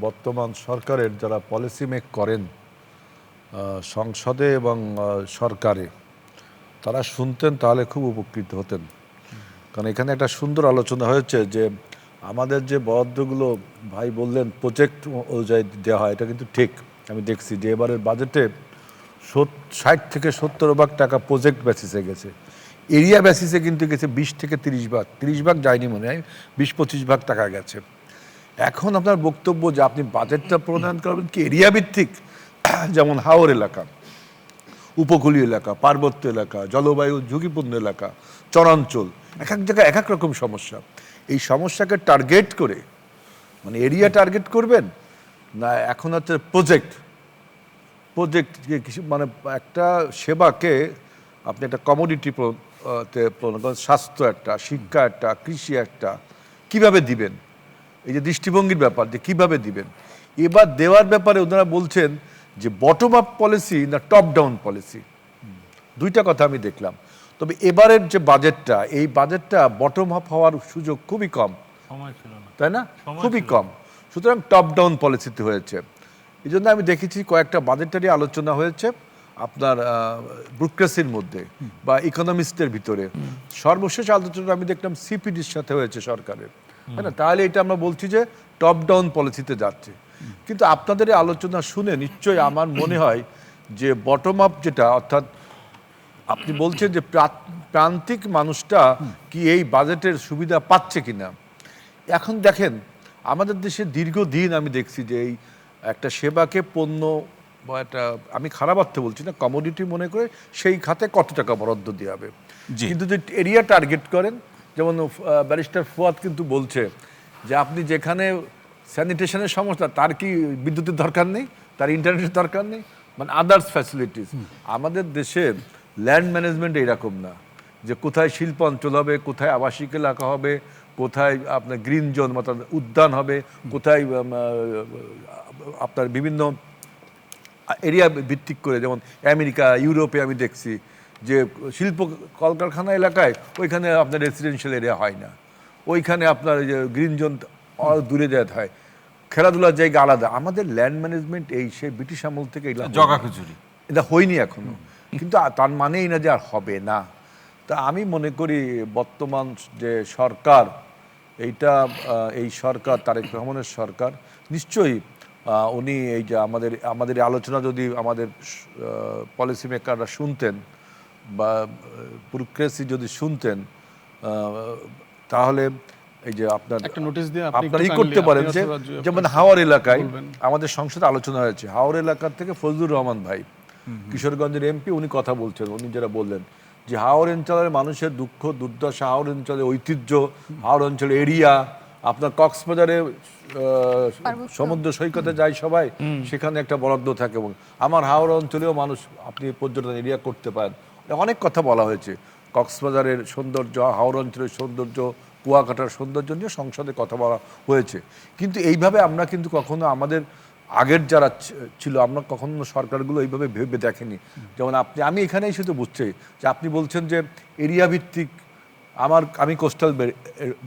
বর্তমান সরকারের যারা পলিসি মেক করেন সংসদে এবং সরকারে, তারা শুনতেন তাহলে খুব উপকৃত হতেন। কারণ এখানে একটা সুন্দর আলোচনা হয়েছে যে আমাদের যে বরাদ্দগুলো ভাই বললেন প্রজেক্ট অনুযায়ী দেওয়া হয়, এটা কিন্তু ঠিক। আমি দেখছি যে এবারের বাজেটে 60 থেকে 70 ভাগ টাকা প্রজেক্ট বেসিসে গেছে, এরিয়া বেসিসে কিন্তু গেছে 20 থেকে 30 ভাগ, 30 ভাগ যায়নি মনে হয়, 20-25 ভাগ টাকা গেছে। এখন আপনার বক্তব্য যে আপনি বাজেটটা প্রণয়ন করবেন কি এরিয়া ভিত্তিক, যেমন হাওর এলাকা, উপকূলীয় এলাকা, পার্বত্য এলাকা, জলবায়ু ঝুঁকিপূর্ণ এলাকা, চরাঞ্চল, এক এক জায়গায় এক এক রকম সমস্যা। এই সমস্যাকে টার্গেট করে মানে এরিয়া টার্গেট করবেন না এখন হচ্ছে প্রজেক্ট কিছু মানে একটা সেবাকে আপনি একটা কমোডিটি স্বাস্থ্য একটা, শিক্ষা একটা, কৃষি একটা, কিভাবে দিবেন, এই যে দৃষ্টিভঙ্গির ব্যাপার যে কিভাবে দিবেন। এবার দেওয়ার ব্যাপারে ওনারা বলছেন যে বটম আপ পলিসি না টপ ডাউন পলিসি, দুইটা কথা আমি দেখলাম। তবে এবারের যে বাজেটটা, এই বাজেটটা বটম আপ হওয়ার সুযোগ খুবই কম, তাই না? খুবই কম। সুতরাং টপ ডাউন পলিসিতে হয়েছে। এই জন্য আমি দেখেছি কয়েকটা বাজেটারি আলোচনা হয়েছে আপনার ব্যুরোক্রেসির মধ্যে বা ইকোনমিস্টদের ভিতরে। সর্বশেষ আলোচনা আমি দেখলাম সিপিডির সাথে হয়েছে সরকারের, তাই না? তাহলে এটা আমরা বলছি যে টপ ডাউন পলিসিতে যাচ্ছে। কিন্তু আপনাদের এই আলোচনা শুনে নিশ্চয়ই আমার মনে হয় যে বটম আপ যেটা, অর্থাৎ আপনি বলছেন যে প্রান্তিক মানুষটা কি এই বাজেটের সুবিধা পাচ্ছে কিনা। এখন দেখেন আমাদের দেশে দীর্ঘদিন আমি দেখছি যে এই একটা সেবাকে পণ্য বা একটা, আমি খারাপ অর্থে বলছি না, কমোডিটি মনে করে সেই খাতে কত টাকা বরাদ্দ দেওয়া হবে। কিন্তু যে এরিয়া টার্গেট করেন, যেমন ব্যারিস্টার ফুয়াদ কিন্তু বলছে যে আপনি যেখানে স্যানিটেশনের সমস্যা, তার কি বিদ্যুতের দরকার নেই, তার ইন্টারনেটের দরকার নেই, মানে আদার্স ফ্যাসিলিটিস। আমাদের দেশে ল্যান্ড ম্যানেজমেন্ট এইরকম না যে কোথায় শিল্প অঞ্চল হবে, কোথায় আবাসিক এলাকা হবে, কোথায় আপনার গ্রিন জোন অর্থাৎ উদ্যান হবে, কোথায় আপনার বিভিন্ন এরিয়া ভিত্তিক করে, যেমন আমেরিকা, ইউরোপে আমি দেখছি যে শিল্প কলকারখানা এলাকায় ওইখানে আপনার রেসিডেন্সিয়াল এরিয়া হয় না, ওইখানে আপনার যে গ্রিন জোন দূরে দেওয়া হয়, খেলাধুলার জায়গা আলাদা। আমাদের ল্যান্ড ম্যানেজমেন্ট এই সেই ব্রিটিশ আমল থেকে এটা হয়নি এখনো, কিন্তু তার মানেই না যে আর হবে না। তা আমি মনে করি বর্তমান যে সরকার, এই সরকার তারেক রহমানের সরকার, নিশ্চয়ই উনি এই যে আমাদের আলোচনা যদি আমাদের পলিসি মেকাররা শুনতেন বা ব্যুরোক্রেসি যদি শুনতেন, তাহলে এই যে আপনারা করতে পারেন যে যেমন হাওর এলাকায় আমাদের সংসদে আলোচনা হয়েছে, হাওর এলাকার থেকে ফজলুর রহমান ভাই, কিশোরগঞ্জের এমপি, উনি কথা বলছেন, উনি যেটা বললেন যে হাওর অঞ্চলের মানুষের দুঃখ দুর্দশা, হাওর অঞ্চলের ঐতিহ্য, হাওর অঞ্চলের এরিয়া, আপনার কক্সবাজারে সমুদ্র সৈকতে যায় সবাই, সেখানে একটা বরাদ্দ থাকে, এবং আমার হাওর অঞ্চলেও মানুষ আপনি পর্যটন এরিয়া করতে পারেন। অনেক কথা বলা হয়েছে, কক্সবাজারের সৌন্দর্য, হাওর অঞ্চলের সৌন্দর্য, কুয়াকাটার সৌন্দর্য নিয়ে সংসদে কথা বলা হয়েছে। কিন্তু এইভাবে আমরা কিন্তু কখনো আমাদের আগের যারা ছিল, আমরা কখনো সরকারগুলো এইভাবে ভেবে দেখেনি। যেমন আমি এখানেই শুধু বুঝছি যে আপনি বলছেন যে এরিয়া ভিত্তিক, আমি কোস্টাল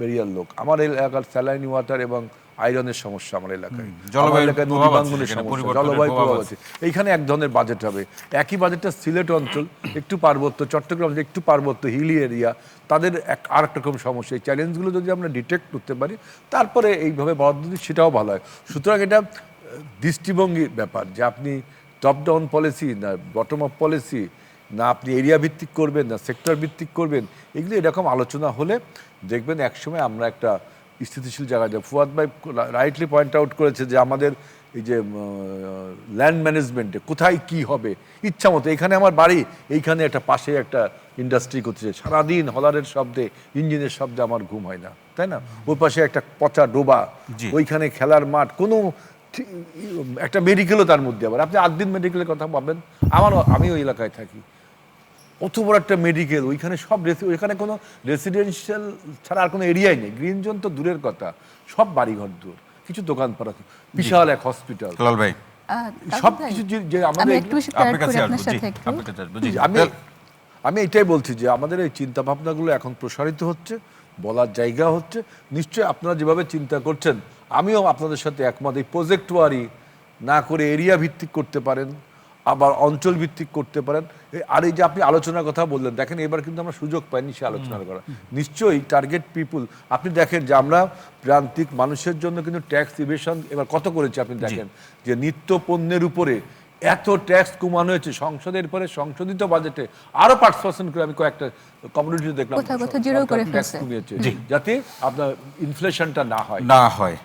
বেরিয়ার লোক, আমার এলাকার স্যালাইনি ওয়াটার এবং আয়রনের সমস্যা, আমার এলাকায় নদীভাঙ্গনের সমস্যা, জলবায়ু প্রভাব আছে, এইখানে এক ধরনের বাজেট হবে। একই বাজেটটা সিলেট অঞ্চল একটু পার্বত্য, চট্টগ্রাম একটু পার্বত্য হিলি এরিয়া, তাদের আর একটা রকম সমস্যা। এই চ্যালেঞ্জগুলো যদি আমরা ডিটেক্ট করতে পারি, তারপরে এইভাবে বরাদ্দ দিই, সেটাও ভালো হয়। সুতরাং এটা দৃষ্টিভঙ্গির ব্যাপার যে আপনি টপ ডাউন পলিসি না বটম আপ পলিসি, না আপনি এরিয়া ভিত্তিক করবেন না সেক্টর ভিত্তিক করবেন, এগুলো এরকম আলোচনা হলে দেখবেন একসময় আমরা একটা স্থিতিশীল জায়গায় যাব। ফুয়াদ ভাই রাইটলি পয়েন্ট আউট করেছে যে আমাদের এই যে ল্যান্ড ম্যানেজমেন্টে কোথায় কি হবে ইচ্ছা মতো, এখানে আমার বাড়ি, এইখানে একটা পাশে একটা ইন্ডাস্ট্রি করছে, সারাদিন হলারের শব্দে, ইঞ্জিনের শব্দে আমার ঘুম হয় না, তাই না? ওই পাশে একটা পচা ডোবা, ওইখানে খেলার মাঠ, কোনো একটা মেডিকেলও তার মধ্যে। আবার আপনি 8 দিন মেডিকেলের কথা ভাববেন, আমি ওই এলাকায় থাকি, অত বড় একটা মেডিকেল, ওইখানে সব ওইখানে কোনো রেসিডেন্সিয়াল ছাড়া আর কোনো এরিয়াই নেই, গ্রিন জোন তো দূরের কথা, সব বাড়িঘর দূর, কিছু দোকানপাট, বিশাল এক হসপিটাল, সবকিছু যে আমাদের। আমি এটাই বলছি যে আমাদের এই চিন্তা ভাবনাগুলো এখন প্রসারিত হচ্ছে, বলার জায়গা হচ্ছে নিশ্চয়ই আপনারা যেভাবে চিন্তা করছেন আমিও আপনাদের সাথে একমত। এই প্রজেক্ট ওয়ারি না করে এরিয়া ভিত্তিক করতে পারেন, আবার অঞ্চল ভিত্তিক করতে পারেন। আর এই যে আপনি আলোচনার কথা বললেন, দেখেন এবার কিন্তু আমরা সুযোগ পাইনি সে আলোচনা করা। নিশ্চয়ই টার্গেট পিপুল, আপনি দেখেন যে আমরা প্রান্তিক মানুষের জন্য কিন্তু ট্যাক্স ইভেশন এবার কত করেছি আপনি দেখেন, যে নিত্য পণ্যের উপরে এত ট্যাক্স কমানো হয়েছে সংসদের পরে সংশোধিত বাজেটে আরো 5% করে। আমি কয়েকটা কমিউনিটি দেখলাম ট্যাক্স কমিয়েছে যাতে আপনার ইনফ্লেশনটা না হয়।